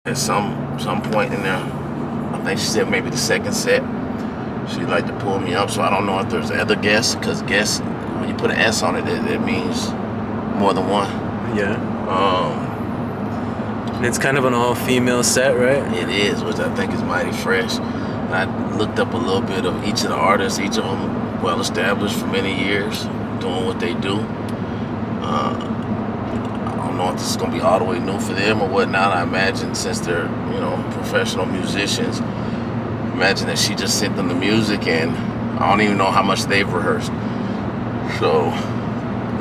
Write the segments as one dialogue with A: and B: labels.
A: At some point in there, I think she said maybe the second set, she'd like to pull me up. So I don't know if there's other guests, because guests, when you put an S on it, it means more than one.
B: Yeah. And it's kind of an all-female set, right?
A: It is, which I think is mighty fresh. And I looked up a little bit of each of the artists, each of them well established for many years, doing what they do. I don't know if this is gonna be all the way new for them or whatnot. I imagine since they're, professional musicians, imagine that she just sent them the music, and I don't even know how much they've rehearsed. So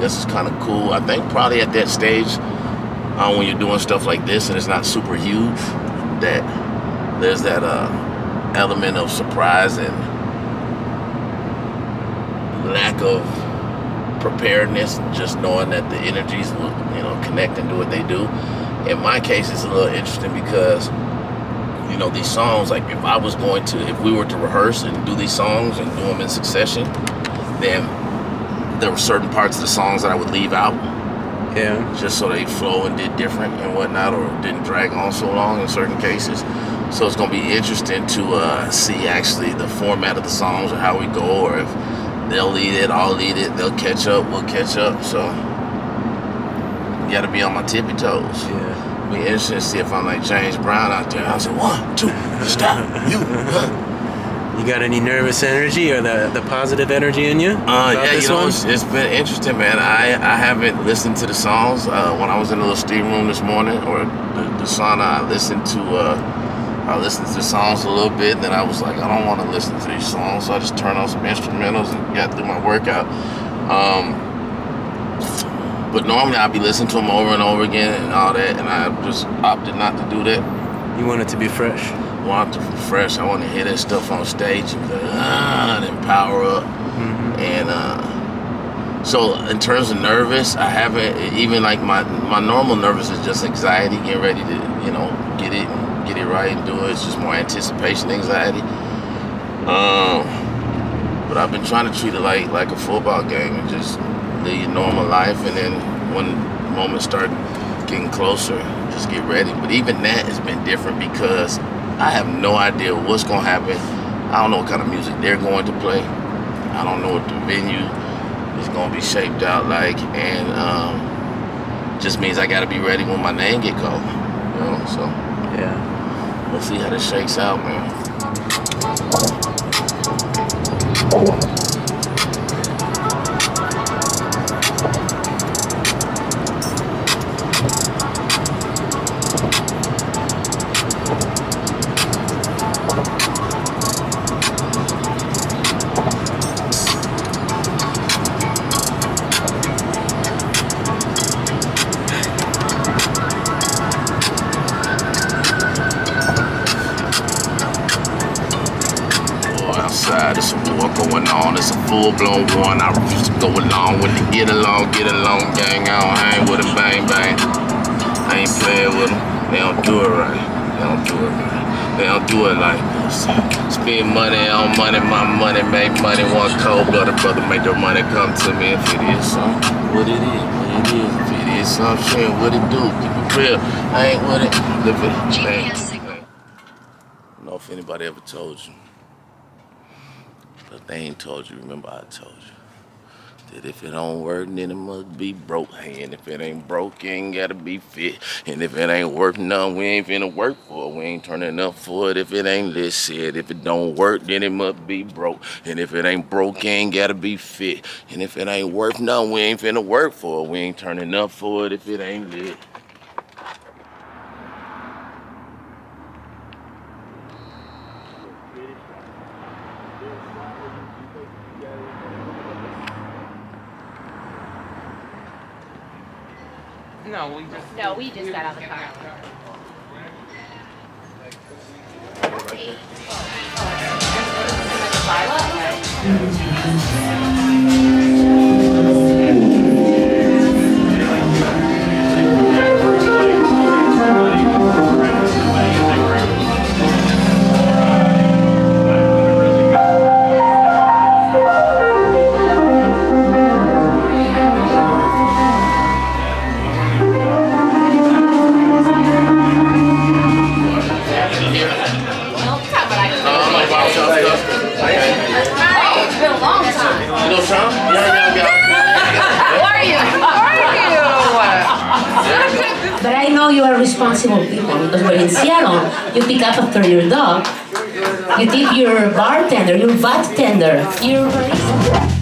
A: this is kind of cool. I think probably at that stage, when you're doing stuff like this and it's not super huge, that there's that element of surprise and lack of preparedness, just knowing that the energies will, connect and do what they do. In my case, it's a little interesting because, these songs, like if we were to rehearse and do these songs and do them in succession, then there were certain parts of the songs that I would leave out.
B: Yeah.
A: Just so they flow and did different and whatnot, or didn't drag on so long in certain cases. So it's gonna be interesting to see actually the format of the songs or how we go, or if they'll lead it, I'll lead it, they'll catch up, we'll catch up. So you gotta be on my tippy toes.
B: Yeah.
A: Be interesting to see if I'm like James Brown out there. I'll say 1, 2, stop, you.
B: You got any nervous energy or the positive energy in you?
A: Yeah, it's been interesting, man. I haven't listened to the songs. When I was in the little steam room this morning, or the sauna, I listened to the songs a little bit. Then I was like, I don't want to listen to these songs, so I just turned on some instrumentals and got through my workout. But normally I'd be listening to them over and over again and all that, and I just opted not to do that.
B: You want it to be fresh?
A: I want it to be fresh. I want to hear that stuff on stage and be like, and then power up.
B: Mm-hmm.
A: And so in terms of nervous, I haven't, even like my normal nervous is just anxiety, getting ready to, get it right and do it. It's just more anticipation anxiety. But I've been trying to treat it like a football game and just live your normal life, and then when moments start getting closer, just get ready. But even that has been different because I have no idea what's gonna happen. I don't know what kind of music they're going to play. I don't know what the venue is gonna be shaped out like, and just means I gotta be ready when my name get called. So
B: yeah,
A: we'll see how this shakes out, man. There's a war going on, it's a full-blown war, and I refuse to go along with it. Get along, gang on, hang with it, bang, bang. I ain't playing with them. They don't do it right. They don't do it right. They don't do it like this. Spend money on money, my money, make money. One cold-blooded brother, make the money come to me. If it is something, what it is, what it is. If it is some shit, what it do? Keep it real. I ain't with it. Live it. I don't know if anybody ever told you. But they ain't told you, remember I told you, that if it don't work, then it must be broke. And if it ain't broke, it ain't gotta be fit. And if it ain't worth nothing, we ain't finna work for it. We ain't turning up for it if it ain't lit shit. If it don't work, then it must be broke. And if it ain't broke, it ain't gotta be fit. And if it ain't worth nothing, we ain't finna work for it. We ain't turning up for it if it ain't lit.
C: No, we just got out of the car.
D: responsible people, because when in Seattle, you pick up after your dog, you tip your bartender, your bartender, your barista.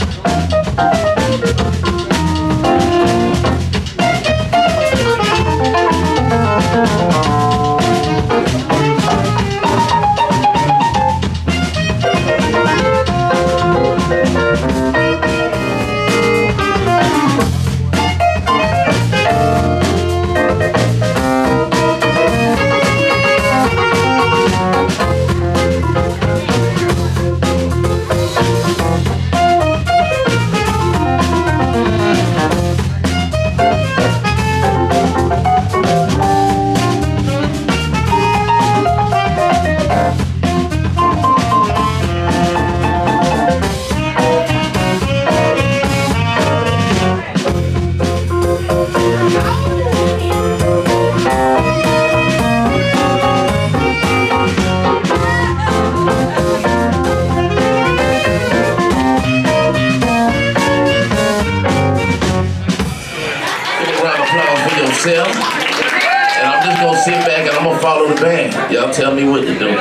A: And I'm just gonna sit back and I'm gonna follow the band. Y'all tell me what to do.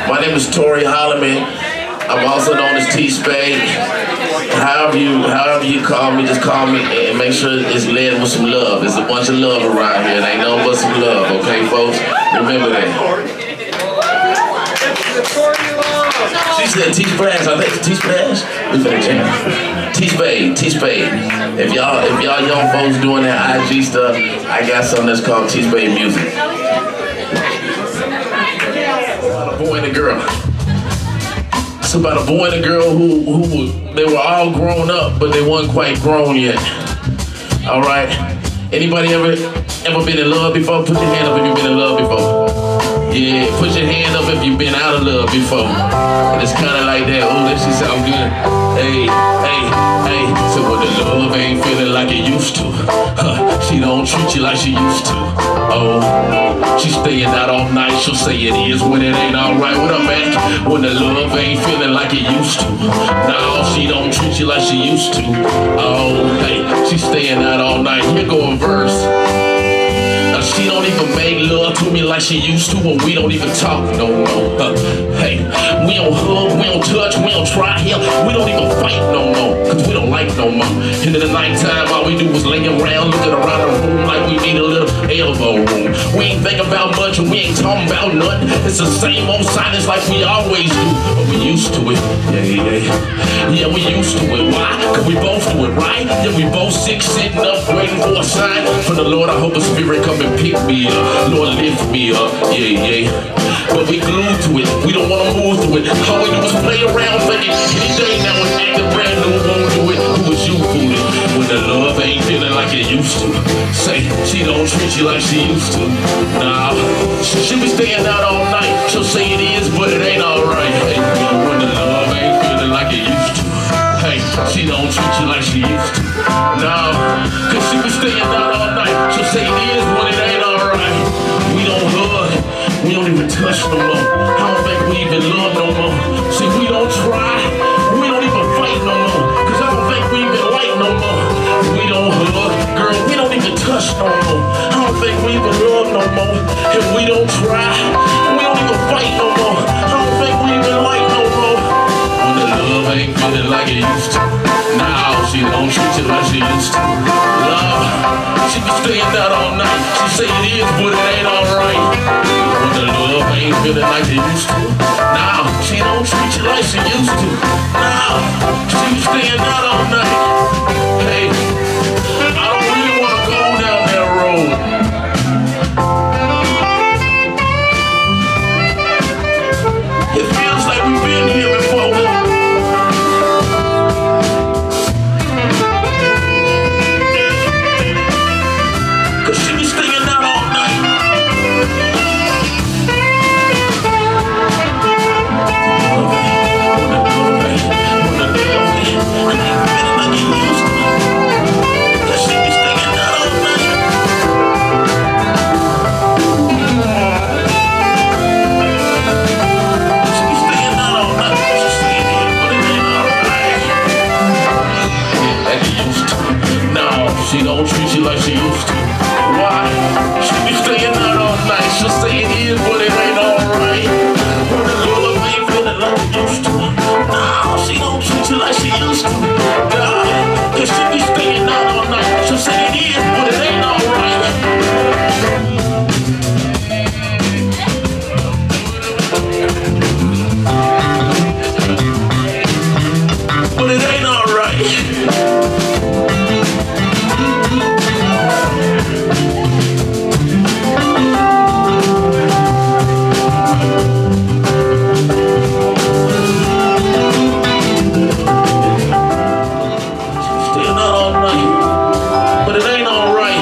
A: My name is Torry Hollimon. I'm also known as T-Spade. However you call me, just call me and make sure it's led with some love. There's a bunch of love around here. It ain't nothing but some love, okay, folks? Remember that. She said T-Splash. I think T-Splash. We finna jam. T-Spade, T-Spade. If y'all young folks doing that IG stuff, I got something that's called T-Spade music. About a boy and a girl. It's about a boy and a girl who they were all grown up, but they weren't quite grown yet. All right. Anybody ever been in love before? Put your hand up if you've been in love before. Yeah, put your hand up if you've been out of love before. And it's kind of like that. Oh, that shit sound good. Hey, hey, hey. So when the love ain't feeling like it used to, she don't treat you like she used to. Oh, she's staying out all night. She'll say it is when it ain't alright. What up, man? When the love ain't feeling like it used to. No, she don't treat you like she used to. Oh, hey, she's staying out all night. Here go a verse. She don't even make love to me like she used to, and we don't even talk no more. Hey, we don't hug, we don't touch, we don't try here, we don't even fight no more, cause we don't like no more. And in the nighttime, all we do is lay around, looking around the room like we need a little elbow room. We ain't thinking about much and we ain't talking about nothing. It's the same old silence like we always do, but we used to it. Yeah, we used to it. Why? Cause we both do it, right? Yeah, we both sick, sitting up, waiting for a sign from the Lord. I hope a spirit come and pick me up, Lord lift me up, yeah. But we glued to it, we don't wanna move to it. All we do is play around, thinking any day now it's acting brand new, won't do it. Who is you fooling? When the love ain't feeling like it used to. Say, she don't treat you like she used to. Nah, she be staying out all night. She'll say it is, but it ain't alright. Hey, when the love ain't feeling like it used to. Hey, she don't treat you like she used to. Nah, cause she be staying out all night. She'll say it is when it ain't alright. We don't hug, we don't even touch no more. I don't think we even love no more. See, we don't try, we don't even fight no more. Cause I don't think we even like no more. We don't hug, girl, we don't even touch no more. I don't think we even love no more. And we don't try, we don't even fight no more. I don't think we even like no more. When the love ain't feeling like it used to. Now she don't treat you like she used to. Love, she be staying out all night. She say it is, but it ain't alright. When the love ain't feeling like it used to. Now she don't treat you like she used to. Now she be staying out all night. Hey, I don't really wanna go down that road. It feels like we've been here before. She don't treat you like she used to. Why? She be staying out all say it is, but it ain't alright. When the love ain't feeling like it used to. Nah, she don't treat you like she used to. God, cause she be staying out all night. She'll say it is, but it ain't alright. But it ain't alright. Still not all night, but it ain't alright.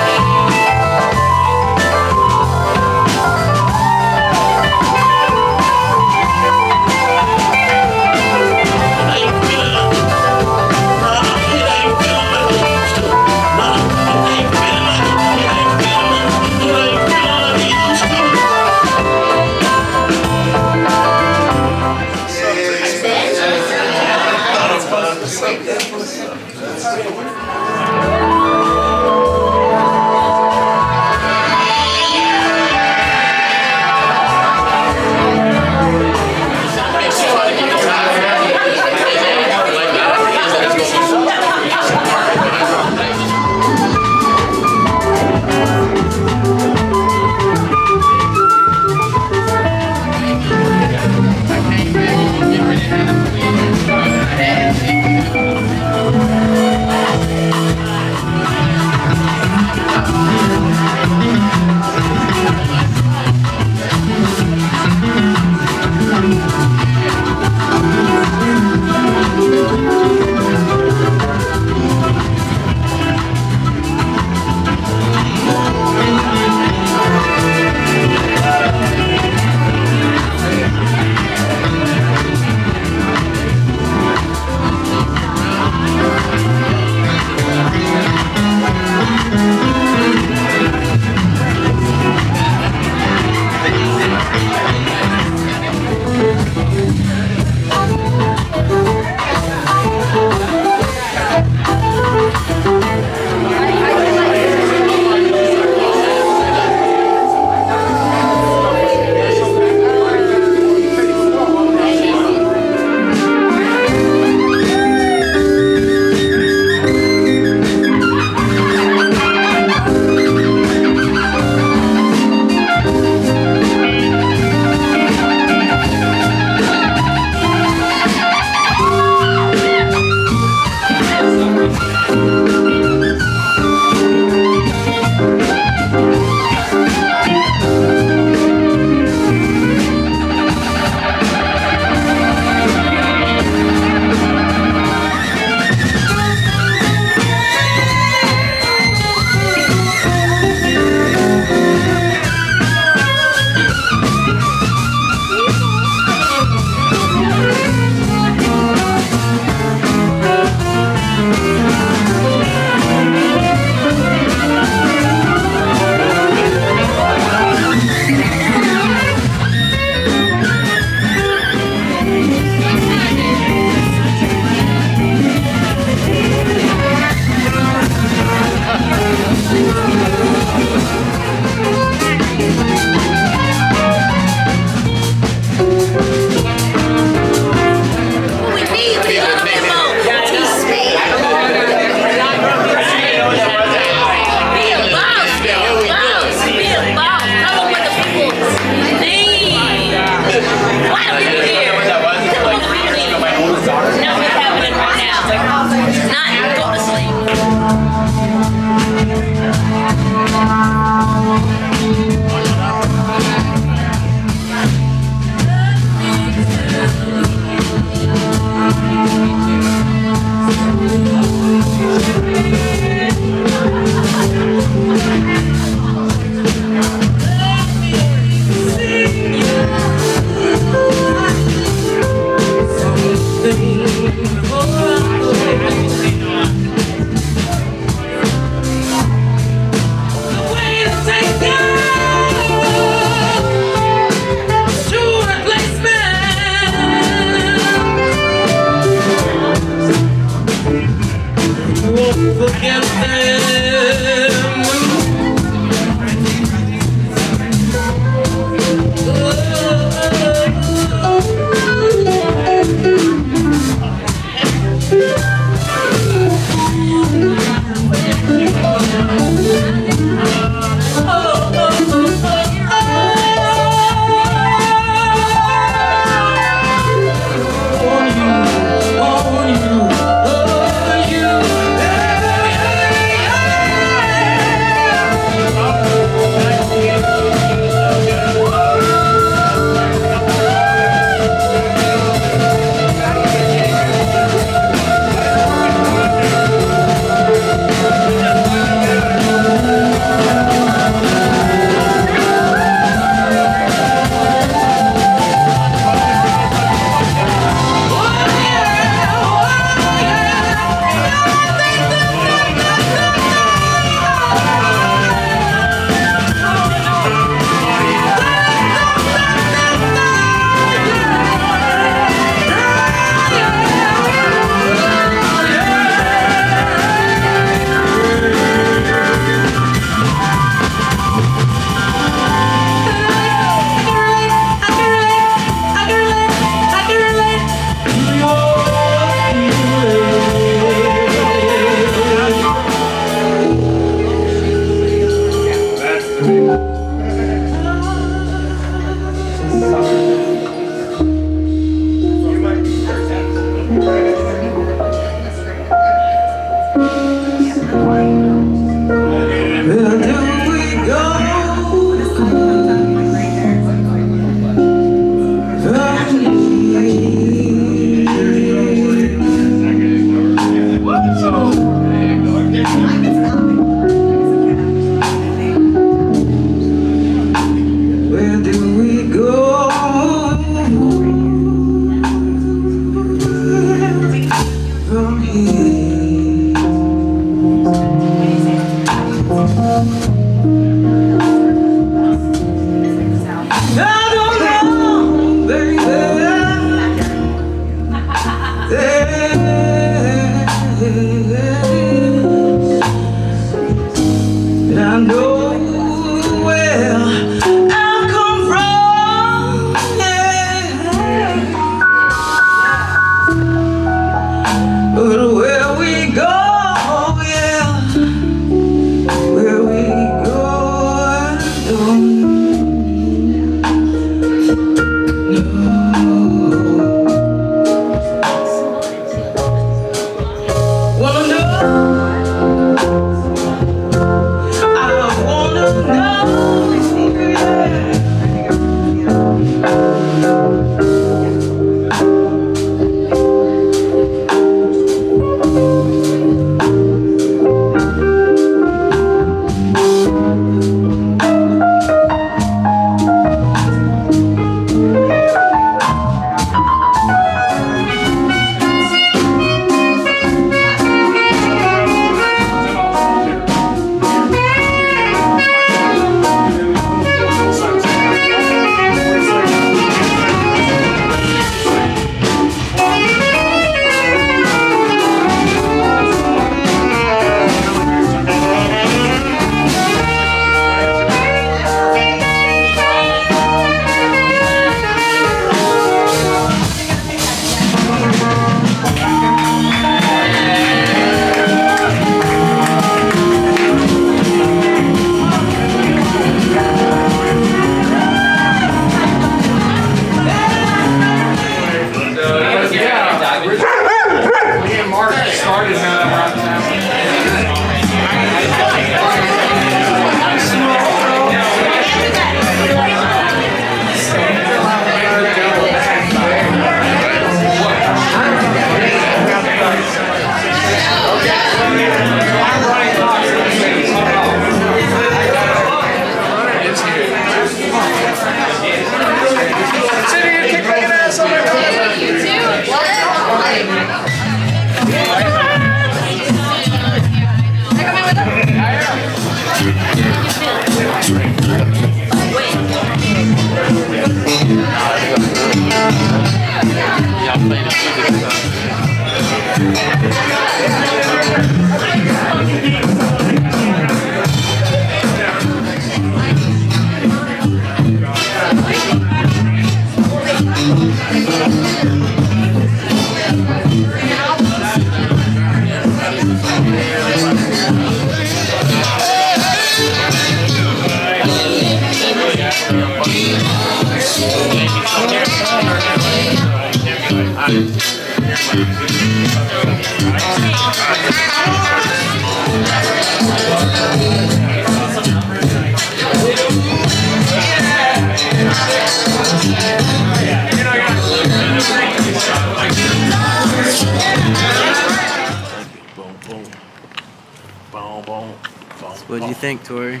B: What do you think, Torry?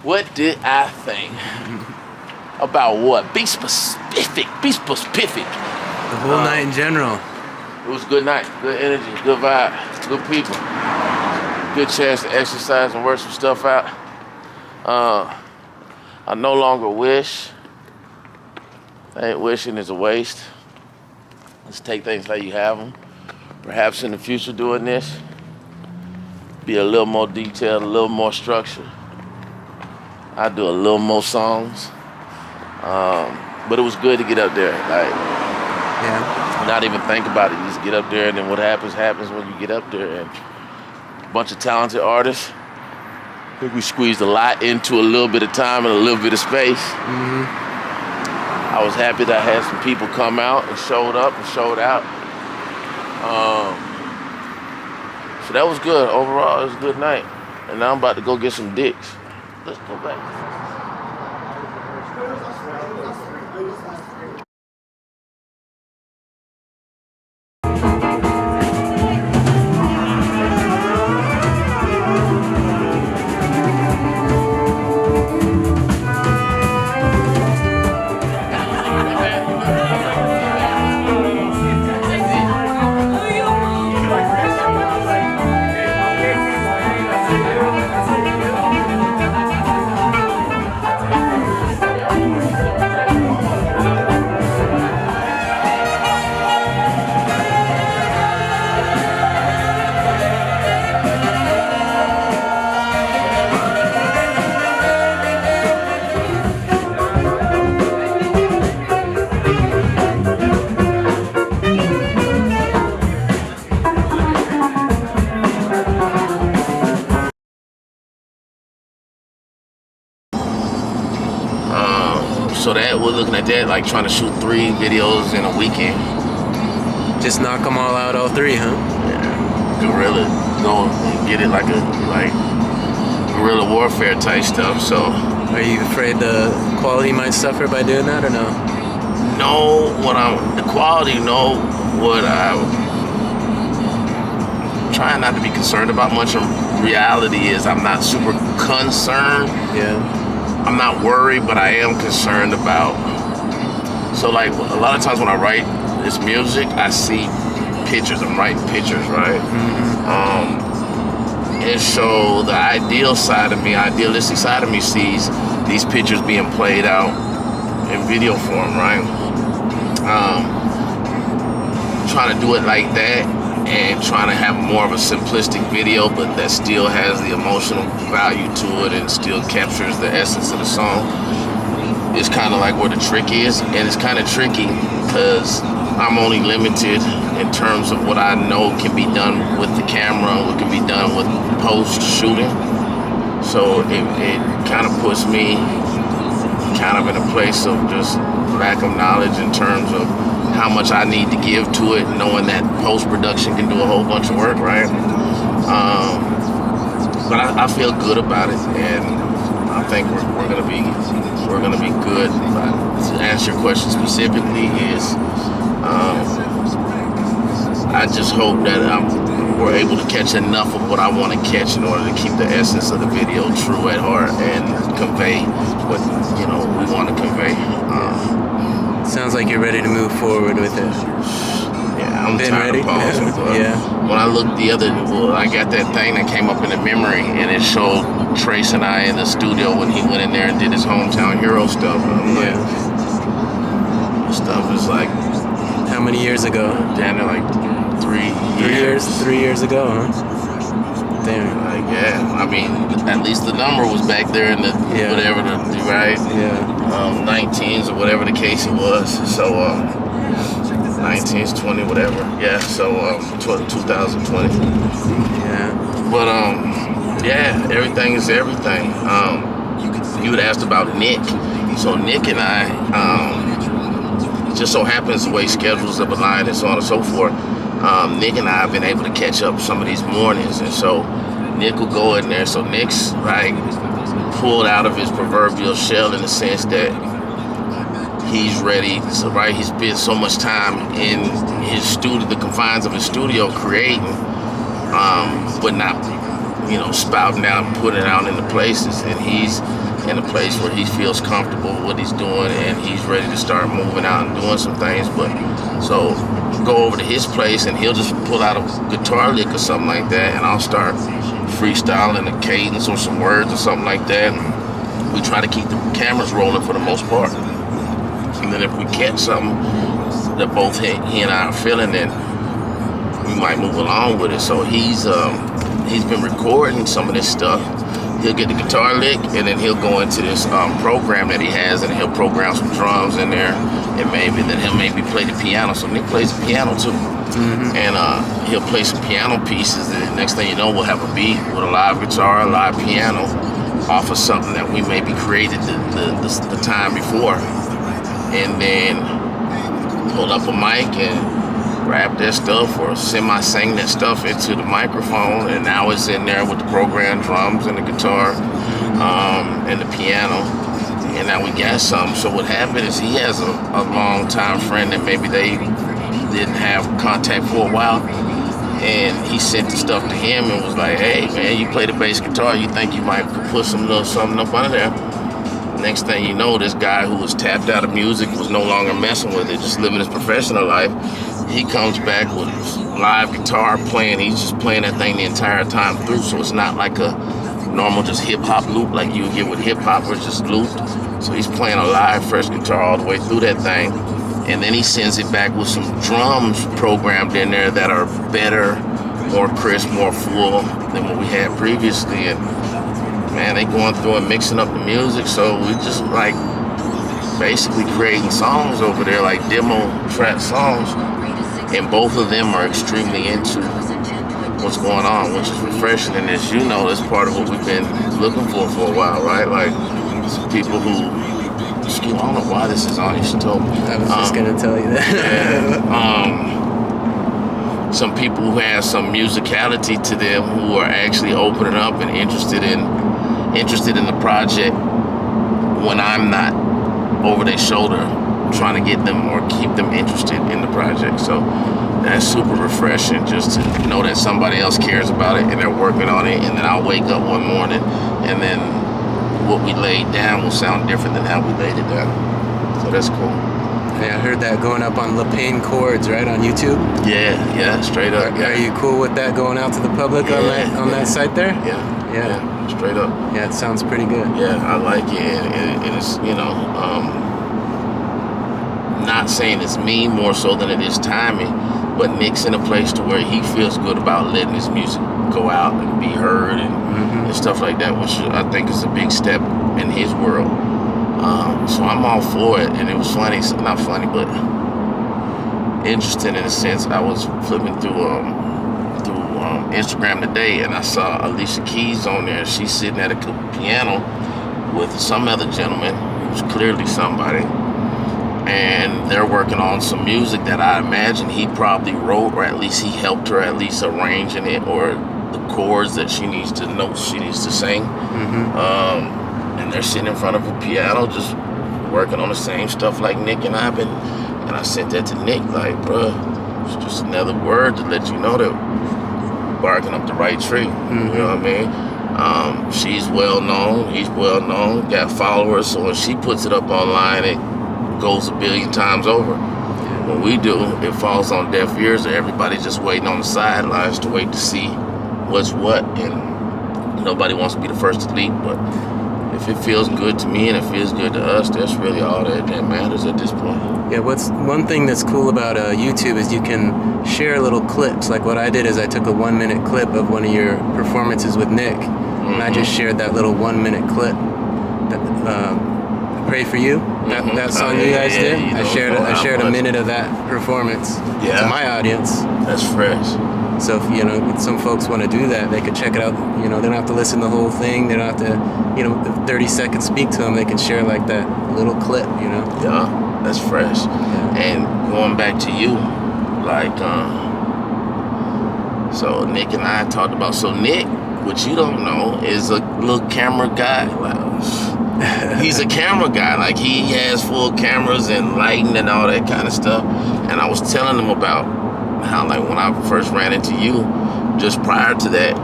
A: What did I think? About what? Be specific. Be specific.
B: The whole night in general.
A: It was a good night. Good energy. Good vibe. Good people. Good chance to exercise and work some stuff out. I no longer wish. I think wishing is a waste. Let's take things how you have them. Perhaps in the future doing this, be a little more detailed, a little more structured. I do a little more songs. But it was good to get up there. Like, not even think about it. You just get up there, and then what happens when you get up there. And a bunch of talented artists. I think we squeezed a lot into a little bit of time and a little bit of space. I was happy that I had some people come out and showed up and showed out. So that was good. Overall, it was a good night. And now I'm about to go get some dicks. Let's go back. So that we're looking at that, like trying to shoot 3 videos in a weekend.
B: Just knock them all out, all 3, huh?
A: Yeah. Guerrilla, go and get it like guerrilla warfare type stuff. So,
B: are you afraid the quality might suffer by doing that, or no?
A: No, the quality. No, what I'm trying not to be concerned about much. In reality is I'm not super concerned.
B: Yeah.
A: I'm not worried, but I am concerned about. So like a lot of times when I write this music, I see pictures. I'm writing pictures, right? And so the idealistic side of me sees these pictures being played out in video form, right? Trying to do it like that and trying to have more of a simplistic video, but that still has the emotional value to it and still captures the essence of the song. It's kind of like where the trick is, and it's kind of tricky because I'm only limited in terms of what I know can be done with the camera, what can be done with post shooting. So it kind of puts me kind of in a place of just lack of knowledge in terms of how much I need to give to it, knowing that post-production can do a whole bunch of work, right? But I feel good about it, and I think we're gonna be good. But to answer your question specifically is, I just hope that we're able to catch enough of what I want to catch in order to keep the essence of the video true at heart and convey what we want to convey.
B: Sounds like you're ready to move forward with it.
A: Yeah, I'm tired of pausing.
B: Yeah.
A: When I looked I got that thing that came up in the memory, and it showed Trace and I in the studio when he went in there and did his hometown hero stuff. And I'm like, stuff is like.
B: How many years ago?
A: Damn, like 3 years.
B: 3 years ago, huh? Damn.
A: Like, yeah, I mean, at least the number was back there in the whatever the right, 19s or whatever the case it was. So 19s, 20, whatever. Yeah. So 2020.
B: Yeah.
A: But yeah, everything is everything. You had asked about Nick. So Nick and I, just so happens the way schedules have aligned and so on and so forth. Nick and I have been able to catch up some of these mornings, and so Nick will go in there. So Nick's like pulled out of his proverbial shell in the sense that he's ready. So right, he's spent so much time in his studio, the confines of his studio, creating, but not, spouting out and putting it out into places. And he's in a place where he feels comfortable with what he's doing, and he's ready to start moving out and doing some things. But so go over to his place, and he'll just pull out a guitar lick or something like that, and I'll start freestyling a cadence or some words or something like that. And we try to keep the cameras rolling for the most part. And then if we catch something that both he and I are feeling, then we might move along with it. So he's been recording some of this stuff. He'll get the guitar lick, and then he'll go into this program that he has, and he'll program some drums in there, and he'll maybe play the piano. So Nick plays the piano too, and he'll play some piano pieces, and next thing you know, we'll have a beat with a live guitar, a live piano, off of something that we maybe created the time before, and then pull up a mic and rap that stuff or semi-sing that stuff into the microphone, and now it's in there with the programmed drums and the guitar and the piano, and now we got something. So what happened is he has a long-time friend that maybe they didn't have contact for a while, and he sent the stuff to him and was like, hey man, you play the bass guitar, you think you might put some little something up under there? Next thing you know, this guy who was tapped out of music, was no longer messing with it, just living his professional life. He comes back with live guitar playing. He's just playing that thing the entire time through. So it's not like a normal just hip hop loop like you would get with hip hop, where it's just looped. So he's playing a live fresh guitar all the way through that thing. And then he sends it back with some drums programmed in there that are better, more crisp, more full than what we had previously. And man, they going through and mixing up the music. So we just like basically creating songs over there, like demo track songs. And both of them are extremely into what's going on, which is refreshing. And as you know, that's part of what we've been looking for a while, right? Like some people who, I don't know why this is on, you should tell me.
B: I was just going to tell you that.
A: Some people who have some musicality to them, who are actually opening up and interested in the project when I'm not over their shoulder trying to get them or keep them interested in the project. So that's super refreshing, just to know that somebody else cares about it and they're working on it, and then I'll wake up one morning and then what we laid down will sound different than how we laid it down. So that's cool.
B: Yeah, I heard that going up on LaPaine Chords, right, on YouTube?
A: Yeah, straight up. Yeah.
B: Are you cool with that going out to the public on that site there?
A: Yeah, straight up.
B: Yeah, it sounds pretty good.
A: Yeah, I like it, and it's, not saying it's me more so than it is timing, but Nick's in a place to where he feels good about letting his music go out and be heard and stuff like that, which I think is a big step in his world. So I'm all for it, and it was funny, not funny, but interesting in a sense. I was flipping through Instagram today, and I saw Alicia Keys on there. She's sitting at a piano with some other gentleman who's clearly somebody, and they're working on some music that I imagine he probably wrote, or at least he helped her at least arranging it, or the chords that she needs to know, she needs to sing. And they're sitting in front of a piano just working on the same stuff like Nick and I've been. And I sent that to Nick, like, bruh, it's just another word to let you know that we're barking up the right tree. You know what I mean? She's well known, he's well known, got followers, so when she puts it up online, it goes a billion times over. When we do, it falls on deaf ears, and everybody's just waiting on the sidelines to wait to see what's what, and nobody wants to be the first to leap, but it if it feels good to me and it feels good to us, that's really all that matters at this point.
B: Yeah, what's one thing that's cool about YouTube is you can share little clips. Like what I did is I took a 1-minute clip of one of your performances with Nick, and I just shared that little 1-minute clip. That, Pray for You, that song you guys did.
A: You
B: I shared a minute of that performance to my audience.
A: That's fresh.
B: So if, you know, some folks want to do that, they could check it out. You know, they don't have to listen to the whole thing. They don't have to, you know, if 30 seconds speak to them, they can share like that little clip, you know?
A: Yeah, that's fresh.
B: Yeah.
A: And going back to you, like, so Nick and I talked about, so Nick, what you don't know, is a little camera guy. He's a camera guy. Like, he has full cameras and lighting and all that kind of stuff. And I was telling him about how, like, when I first ran into you, just prior to that,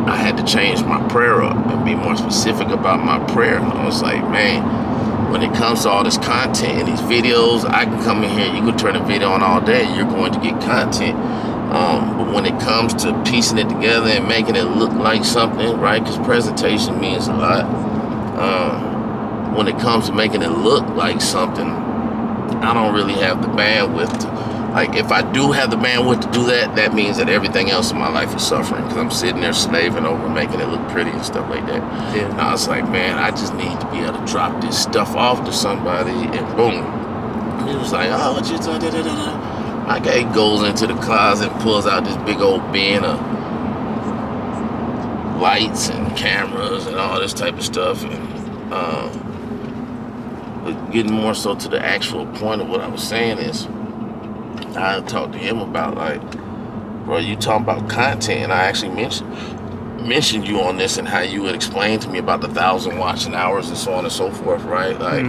A: I had to change my prayer up and be more specific about my prayer. And I was like, man, when it comes to all this content and these videos, I can come in here, you can turn a video on all day, you're going to get content. But when it comes to piecing it together and making it look like something, right? Because presentation means a lot. When it comes to making it look like something, I don't really have the bandwidth to, like, if I do have the bandwidth to do that, that means that everything else in my life is suffering, because I'm sitting there slaving over making it look pretty and stuff like that.
B: Yeah.
A: And I was like, man, I just need to be able to drop this stuff off to somebody, and boom. And he was like, oh, what you da da da da. My guy goes into the closet and pulls out this big old bin of lights and cameras and all this type of stuff. And but getting more so to the actual point of what I was saying is, I talked to him about, like, bro, you talking about content, and I actually mentioned you on this and how you would explain to me about the 1,000 watching hours and so on and so forth, right? Like,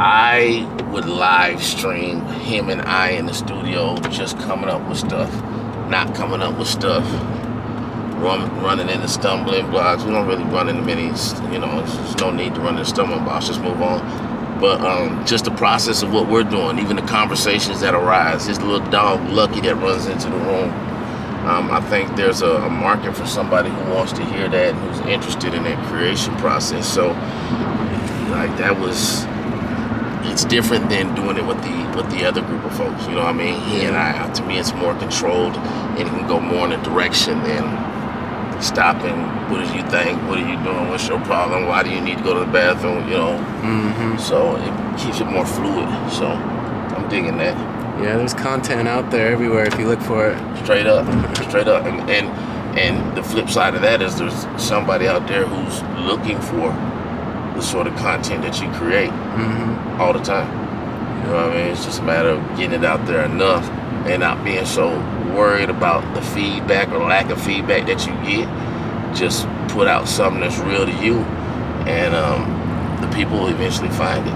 A: I would live stream him and I in the studio just coming up with stuff, not coming up with stuff, running into stumbling blocks. We don't really run into many, you know, there's no need to run into stumbling blocks, just move on. But just the process of what we're doing, even the conversations that arise, his little dog Lucky that runs into the room, I think there's a market for somebody who wants to hear that and who's interested in that creation process. So, like, that was, it's different than doing it with the other group of folks, you know what I mean? He and I, to me, it's more controlled, and it can go more in a direction than stopping. What do you think? What are you doing? What's your problem? Why do you need to go to the bathroom? You know. So it keeps it more fluid. So I'm digging that.
B: Yeah, there's content out there everywhere if you look for it.
A: Straight up. And the flip side of that is there's somebody out there who's looking for the sort of content that you create all the time. You know what I mean? It's just a matter of getting it out there enough and not being so worried about the feedback or lack of feedback that you get. Just put out something that's real to you, and the people will eventually find it.